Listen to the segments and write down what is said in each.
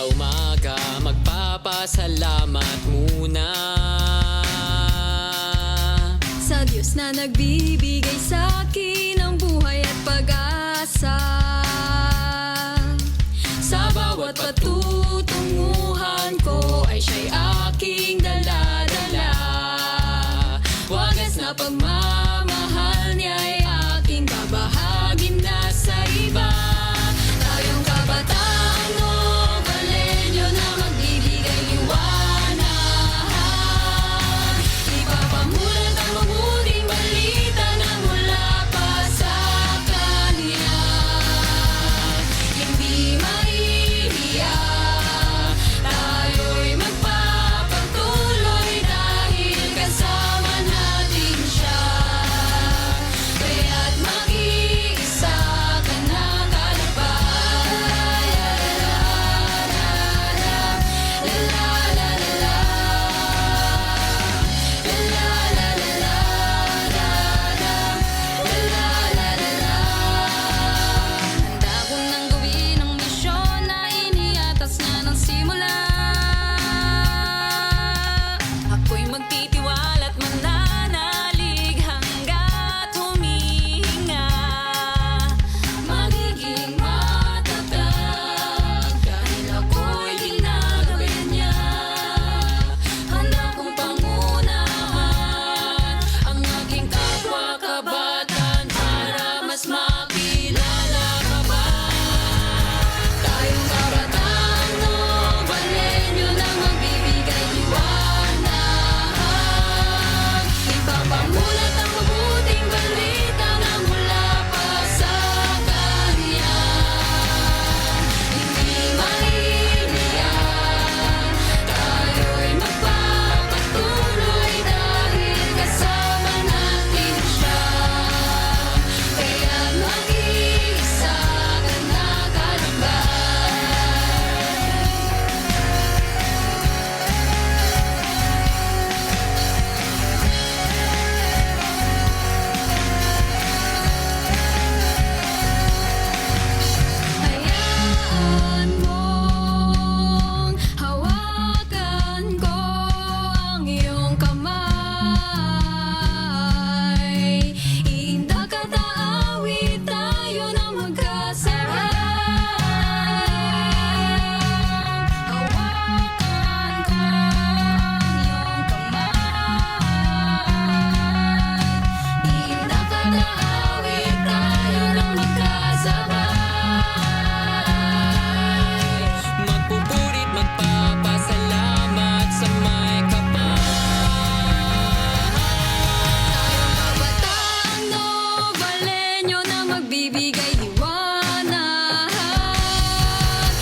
sa umaga, magpapasalamat muna sa Diyos na nagbibigay sa akin ng buhay at pag-asa. Sa bawat patutunguhan ko ay siya'y aking dala-dala. Wagas na pagmamahal niya'y aking babahagin na sa iba. Tayong kabataan Novalenyo na magbibigay liwanag, ipapamulat ang mabuting balita na mula pa sa Kanya. Hindi mahihiya, tayo'y magpapatuloy dahil kasama natin siya. Kaya't mag-iisa ka na kalabay. La la la la la, la la la la la, la la la la la. Handa ko nang gawin ang misyon na iniatas na ng simula. Ako'y magtitiwala't mananalig hanggat humihinga. Magiging matatag dahil ako'y ginagawa niya. Handa kong pangunahan ang aking kapwa-kabataan para mas makilala ka ba? Tayong kabataan Novalenyo na magbibigay liwanag, ipapamulat ang mabuting balita na mula pa sa Kanya. Hindi mahihiyan, tayo'y magpapatuloy dahil kasama natin siya. Kaya't mag-iisa ka na hayaan mong hawakan ko ang iyong kamay. Iindak at aawit tayo na magkasabay. Hawakan ko ang iyong kamay. Iindak at aawit tayo na magkasabay. magpupurit, magpapasalamat sa may kapal. Kabataan Novalenyo na magbibigay liwanag,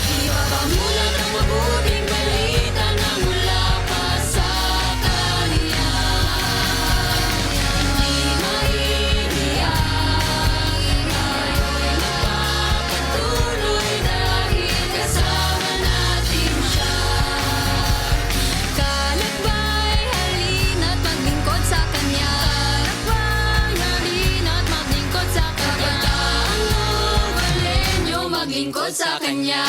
ipapamulat ang mabuting balita na mula pa sa Kanya. Hindi mahihiya, tayo'y magpapatuloy dahil kasama natin siya. Kalakbay, halina't maglingkod sa Kanya. Kalakbay, halina't maglingkod sa Kanya. Kabataan Novalenyo, maglingkod sa Kanya.